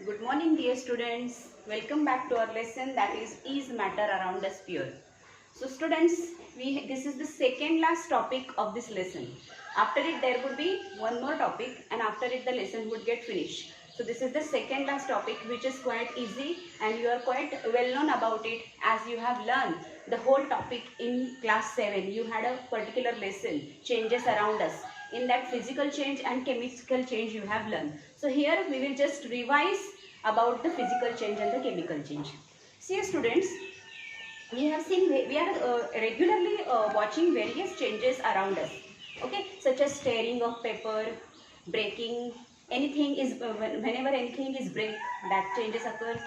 Good morning, dear students. Welcome back to our lesson, that is matter around us pure. So students, this is the second last topic of this lesson. After it there would be one more topic, and after it the lesson would get finished. So this is the second last topic, which is quite easy and you are quite well known about it, as you have learned the whole topic in class 7. You had a particular lesson, changes around us. In that, physical change and chemical change you have learned. So here we will just revise about the physical change and the chemical change. See students, we have seen, we are regularly watching various changes around us, okay, such as tearing of paper, breaking, anything is whenever anything is break, that changes occurs.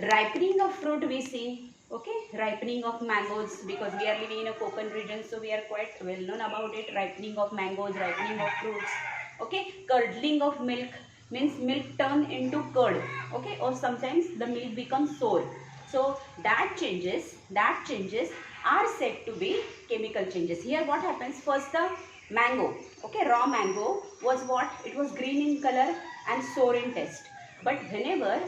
Ripening of fruit we see, okay, ripening of mangoes, because we are living in a Konkan region, so we are quite well known about it. Ripening of mangoes, ripening of fruits, okay. Curdling of milk means milk turn into curd, okay, or sometimes the milk becomes sour. So that changes are said to be chemical changes. Here what happens, first the mango, okay, raw mango was what, it was green in color and sour in taste, but whenever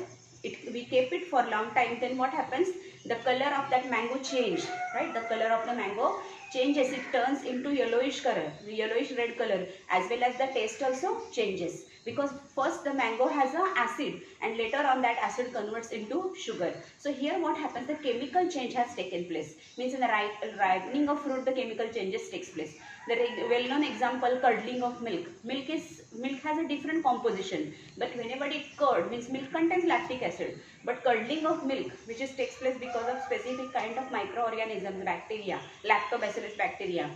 we keep it for long time, then what happens, the color of that mango change, right? The color of the mango changes, it turns into yellowish color, yellowish red color, as well as the taste also changes, because first the mango has a acid and later on that acid converts into sugar. So here what happens, the chemical change has taken place, means in the ripening of fruit the chemical changes takes place. The well-known example, curdling of milk. Milk has a different composition, but whenever it curd, means milk contains lactic acid, but curdling of milk, which takes place because of specific kind of microorganisms, bacteria, lactobacillus bacteria,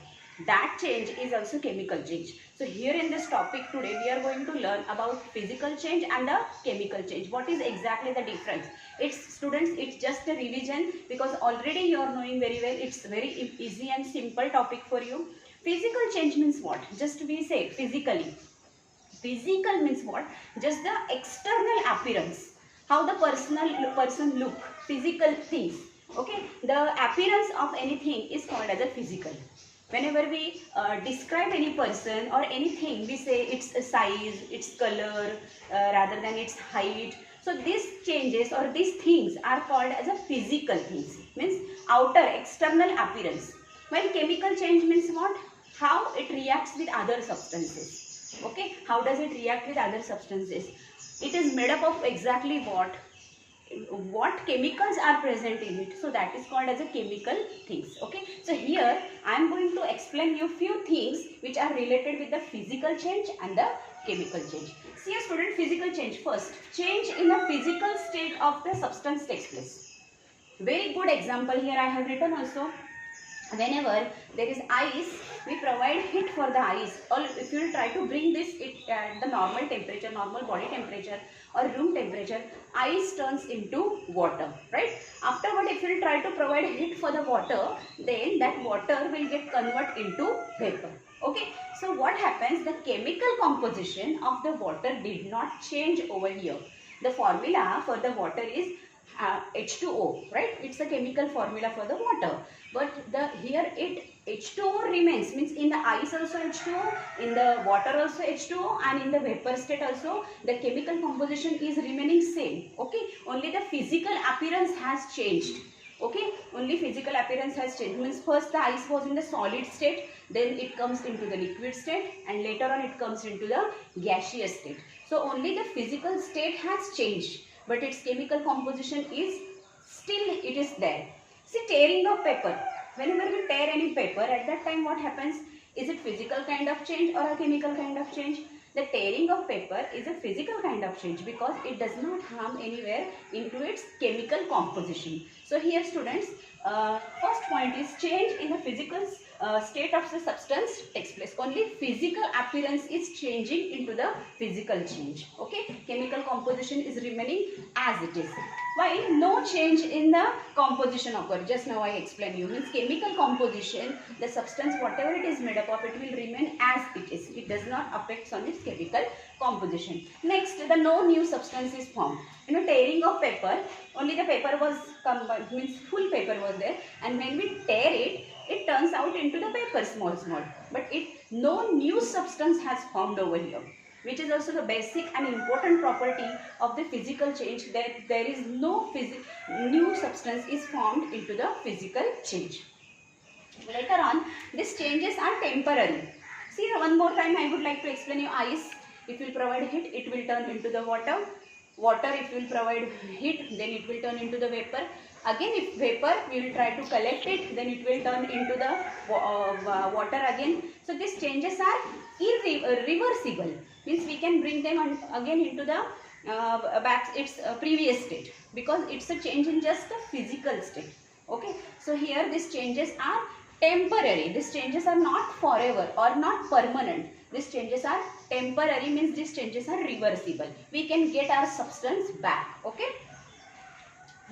that change is also chemical change. So here in this topic today we are going to learn about physical change and the chemical change. What is exactly the difference? It's just a revision, because already you are knowing very well. It's very easy and simple topic for you. Physical change means what? Just we say physically. Physical means what? Just the external appearance, how the person look, physical things, okay. The appearance of anything is called as a physical. Whenever we describe any person or anything, we say its size, its color, rather than its height. So these changes or these things are called as a physical things, means outer external appearance. While chemical change means what? How it reacts with other substances, okay. How does it react with other substances? It is made up of exactly what chemicals are present in it, so that is called as a chemical things, okay. So here I am going to explain you few things which are related with the physical change and the chemical change. See a student, physical change, first, change in the physical state of the substance takes place. Very good example here I have written also. Whenever there is ice, we provide heat for the ice, or if you will try to bring this at the normal temperature, normal body temperature or room temperature, ice turns into water, right? Afterward, if you will try to provide heat for the water, then that water will get convert into vapor, okay. So what happens, the chemical composition of the water did not change over here. The formula for the water is H2O, right? It's a chemical formula for the water, but here H2O remains, means in the ice also H2O, in the water also H2O, and in the vapor state also the chemical composition is remaining same, okay. Only the physical appearance has changed, okay. Only physical appearance has changed, means first the ice was in the solid state, then it comes into the liquid state, and later on it comes into the gaseous state. So only the physical state has changed, but its chemical composition is still it is there. See, tearing of paper. Whenever we tear any paper, at that time what happens? Is it physical kind of change or a chemical kind of change? The tearing of paper is a physical kind of change, because it does not harm anywhere into its chemical composition. So here students, first point is change in the physical state of the substance takes place. Only physical appearance is changing into the physical change, okay. Chemical composition is remaining as it is, while no change in the composition occur. Just now I explained you, means chemical composition, the substance whatever it is made up of, it will remain as it is. It does not affect on its chemical composition. Next, the no new substance is formed. You know, tearing of paper, only the paper was combined, means full paper was there, and when we tear it, it turns out into the paper small, but no new substance has formed over here. which is also the basic and important property of the physical change, that there is no new substance is formed into the physical change. Later on, these changes are temporary. See, one more time I would like to explain you. Ice, if you will provide heat, it will turn into the water. Water, if you will provide heat, then it will turn into the vapor. Again, if vapor, we will try to collect it, then it will turn into the water again. So these changes are irreversible. Means we can bring them again into the back its previous state, because it's a change in just the physical state. Okay, so here these changes are temporary. These changes are not forever or not permanent. These changes are temporary, means these changes are reversible. We can get our substance back. Okay.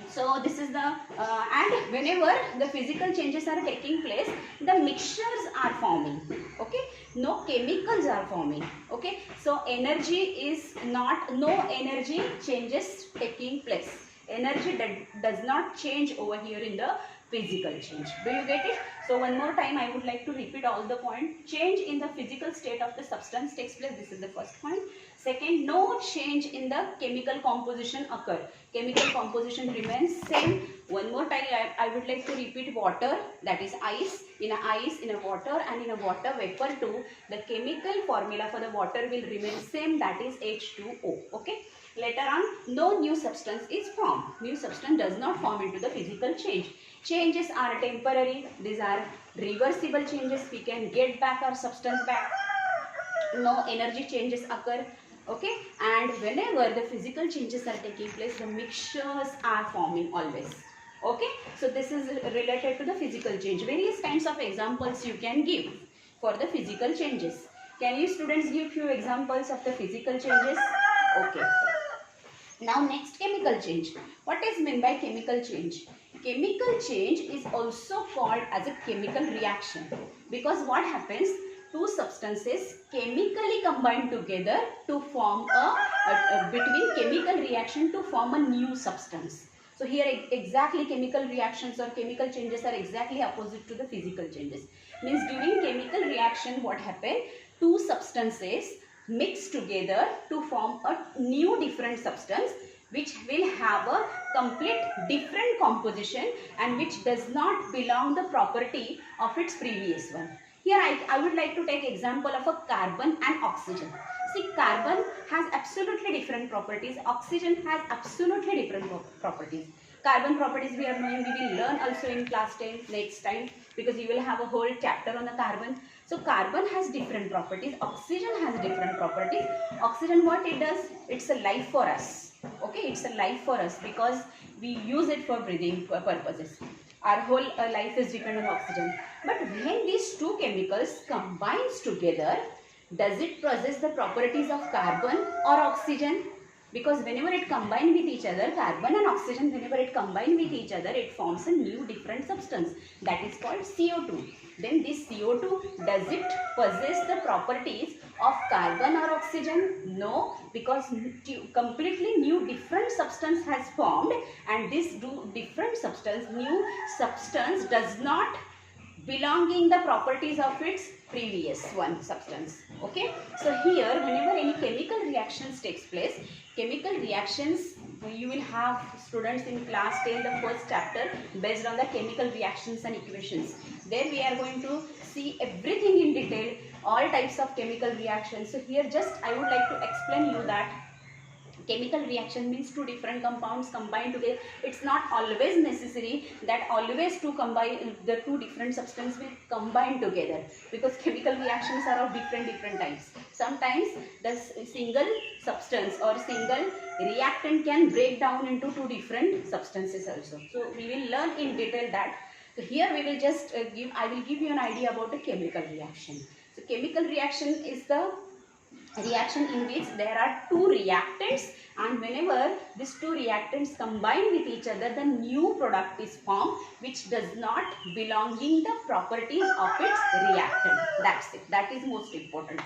So this is the and whenever the physical changes are taking place, the mixtures are forming. Okay, no chemicals are forming. Okay, so energy is not, no energy changes taking place. Energy does not change over here in the physical change. Do you get it? So one more time I would like to repeat all the points. Change in the physical state of the substance takes place. This is the first point. Second, no change in the chemical composition occur. Chemical composition remains same. One more time I would like to repeat water, that is ice. In a water and in a water vapor too, the chemical formula for the water will remain same, that is H2O. Okay. Later on, no new substance is formed. New substance does not form into the physical change. Changes are temporary. These are reversible changes. We can get back our substance back. No energy changes occur. Okay, and whenever the physical changes are taking place, the mixtures are forming always. Okay, so this is related to the physical change. Various kinds of examples you can give for the physical changes. Can you students give few examples of the physical changes? Okay. Now next, chemical change. What is meant by chemical change? Chemical change is also called as a chemical reaction, because what happens, two substances chemically combine together to form between chemical reaction to form a new substance. So here exactly chemical reactions or chemical changes are exactly opposite to the physical changes. Means during chemical reaction what happens, two substances mix together to form a new different substance which will have a complete different composition and which does not belong the property of its previous one. Here I would like to take example of a carbon and oxygen. See, carbon has absolutely different properties. Oxygen has absolutely different properties. Carbon properties we are knowing, we will learn also in class 10 next time, because you will have a whole chapter on the carbon. So carbon has different properties. Oxygen has different properties. Oxygen, what it does? It's a life for us. Okay, it's a life for us because we use it for breathing purposes. Our whole life is dependent on oxygen. But when these two chemicals combines together, does it possess the properties of carbon or oxygen? Because whenever it combines with each other, carbon and oxygen, whenever it combines with each other, it forms a new different substance that is called CO2. Then this CO2, does it possess the properties of carbon or oxygen? No, because completely new different substance has formed, and this different substance, new substance does not belonging the properties of its previous one substance. Okay, so here whenever any chemical reactions takes place, chemical reactions you will have students in class 10 the first chapter based on the chemical reactions and equations. There we are going to see everything in detail, all types of chemical reactions. So here just I would like to explain you that chemical reaction means two different compounds combined together. It's not always necessary that always the two different substances will combine together, because chemical reactions are of different types. Sometimes the single substance or single reactant can break down into two different substances also. So we will learn in detail that. So here we will just I will give you an idea about a chemical reaction. So chemical reaction is the reaction in which there are two reactants, and whenever these two reactants combine with each other, the new product is formed which does not belonging the properties of its reactant. That's it. That is most important.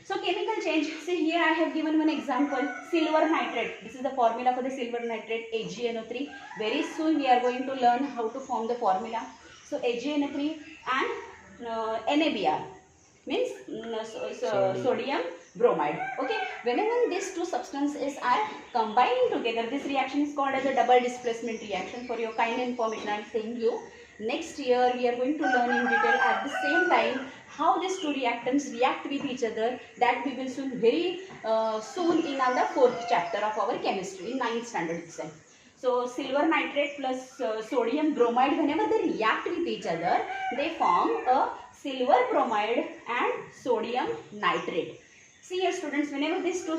So chemical change, see here I have given one example, silver nitrate. This is the formula for the silver nitrate, AgNO3. Very soon we are going to learn how to form the formula. So AgNO3 and NaBr means sodium bromide. Okay, whenever these two substances are combining together, this reaction is called as a double displacement reaction. For your kind information, I am saying you, next year we are going to learn in detail at the same time how these two reactants react with each other. That we will soon, very soon, in the 4th chapter of our chemistry in 9th standard itself. So silver nitrate plus sodium bromide, whenever they react with each other, they form a silver bromide and sodium nitrate. See here students, whenever these two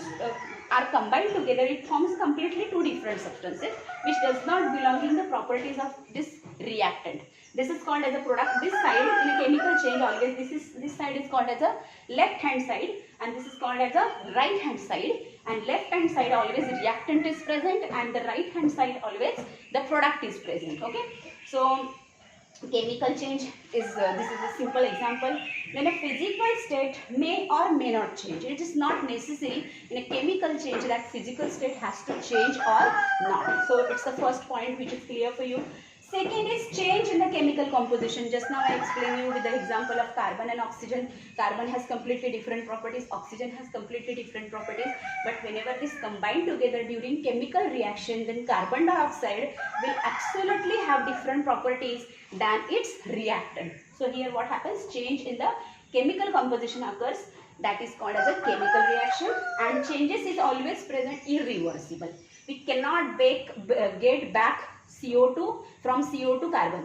are combined together, it forms completely two different substances which does not belong in the properties of this reactant. This is called as a product. This side in a chemical change always, this side is called as a left hand side and this is called as a right hand side. And left hand side always reactant is present and the right hand side always the product is present. Okay, so chemical change is this is a simple example. When a physical state may or may not change, it is not necessary in a chemical change that physical state has to change or not. So it's the first point which is clear for you. Second is change in the chemical composition. Just now I explained you with the example of carbon and oxygen. Carbon has completely different properties, oxygen has completely different properties. But whenever this combine together during chemical reaction, then carbon dioxide will absolutely have different properties than its reactant. So here what happens? Change in the chemical composition occurs. That is called as a chemical reaction, and changes is always present, irreversible. We cannot get back CO2 from CO to carbon.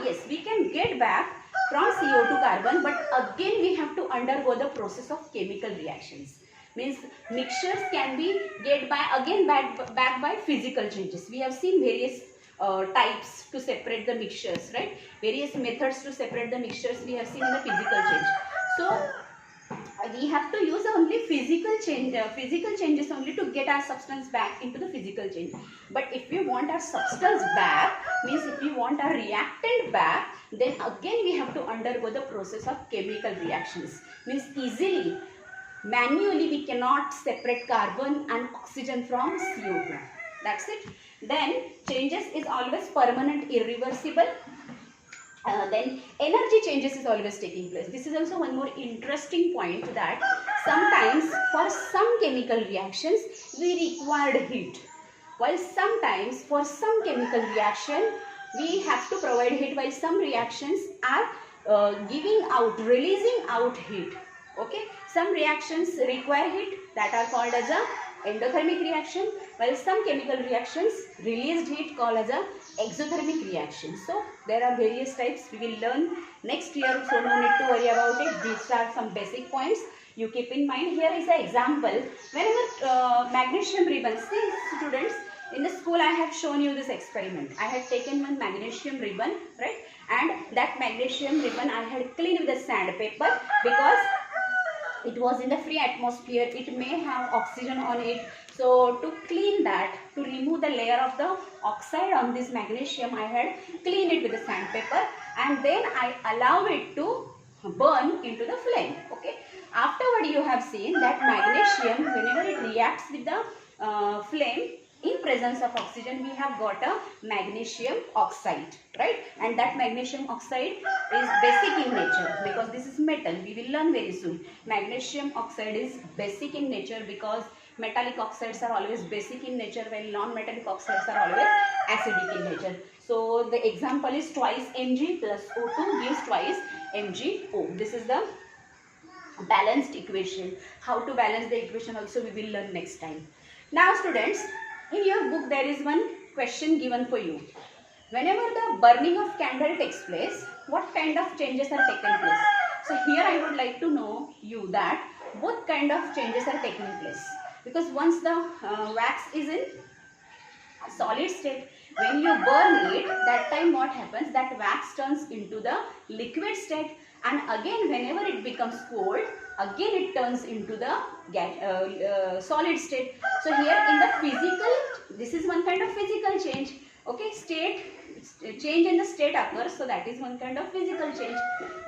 Yes, we can get back from CO to carbon, but again we have to undergo the process of chemical reactions. Means mixtures can be get back by physical changes. We have seen various types to separate the mixtures, right? Various methods to separate the mixtures we have seen in the physical change. So we have to use only physical changes only to get our substance back into the physical change. But if we want our substance back, means if we want our reactant back, then again we have to undergo the process of chemical reactions. Means easily, manually we cannot separate carbon and oxygen from CO2. That's it. Then changes is always permanent, irreversible. Then energy changes is always taking place. This is also one more interesting point, that sometimes for some chemical reactions we required heat, while sometimes for some chemical reaction we have to provide heat, while some reactions are releasing out heat. Okay, some reactions require heat, that are called as a endothermic reaction, while some chemical reactions released heat called as a exothermic reaction. So there are various types we will learn next year, so no need to worry about it. These are some basic points you keep in mind. Here is an example. Whenever magnesium ribbon, see students, in the school I have shown you this experiment. I had taken one magnesium ribbon, right, and that magnesium ribbon I had cleaned with a sandpaper because it was in the free atmosphere, it may have oxygen on it. So to clean that, to remove the layer of the oxide on this magnesium, I had cleaned it with the sandpaper and then I allow it to burn into the flame. Okay, afterward you have seen that magnesium, whenever it reacts with the flame, in presence of oxygen we have got a magnesium oxide, right? And that magnesium oxide is basic in nature because this is metal. We will learn very soon. Magnesium oxide is basic in nature because metallic oxides are always basic in nature, while non-metallic oxides are always acidic in nature. So the example is twice Mg plus O2 gives twice MgO. This is the balanced equation. How to balance the equation also we will learn next time. Now students, in your book there is one question given for you. Whenever the burning of candle takes place, what kind of changes are taking place? So here I would like to know you that both kind of changes are taking place. Because once the wax is in solid state, when you burn it, that time what happens, that wax turns into the liquid state, and again whenever it becomes cold, again it turns into the solid state. So here in the physical, this is one kind of physical change. Okay, change in the state occurs, so that is one kind of physical change.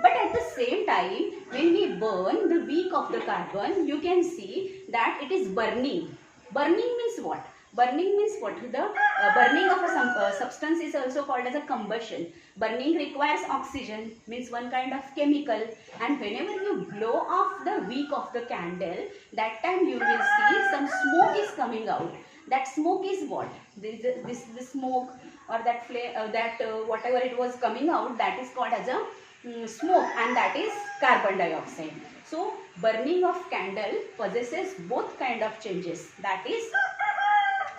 But at the same time, when we burn the wick of the carbon, you can see that it is burning. Burning means what? Burning means what? The burning of a substance is also called as a combustion. Burning requires oxygen, means one kind of chemical, and whenever you blow off the wick of the candle, that time you will see some smoke is coming out. That smoke is what? This smoke or that flame, whatever it was coming out, that is called as a smoke, and that is carbon dioxide. So burning of candle possesses both kind of changes, that is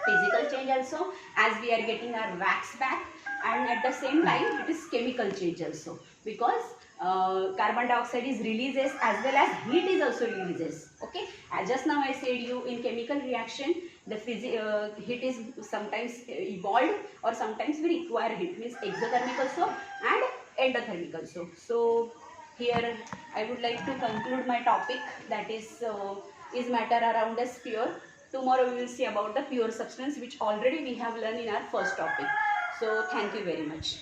physical change also, as we are getting our wax back, and at the same time it is chemical change also, because carbon dioxide is releases as well as heat is also releases. Okay, just now I said you in chemical reaction the heat is sometimes evolved, or sometimes we require heat, means exothermic also and endothermic also. So here I would like to conclude my topic, that is matter around us pure. Tomorrow we will see about the pure substance, which already we have learned in our first topic. So thank you very much.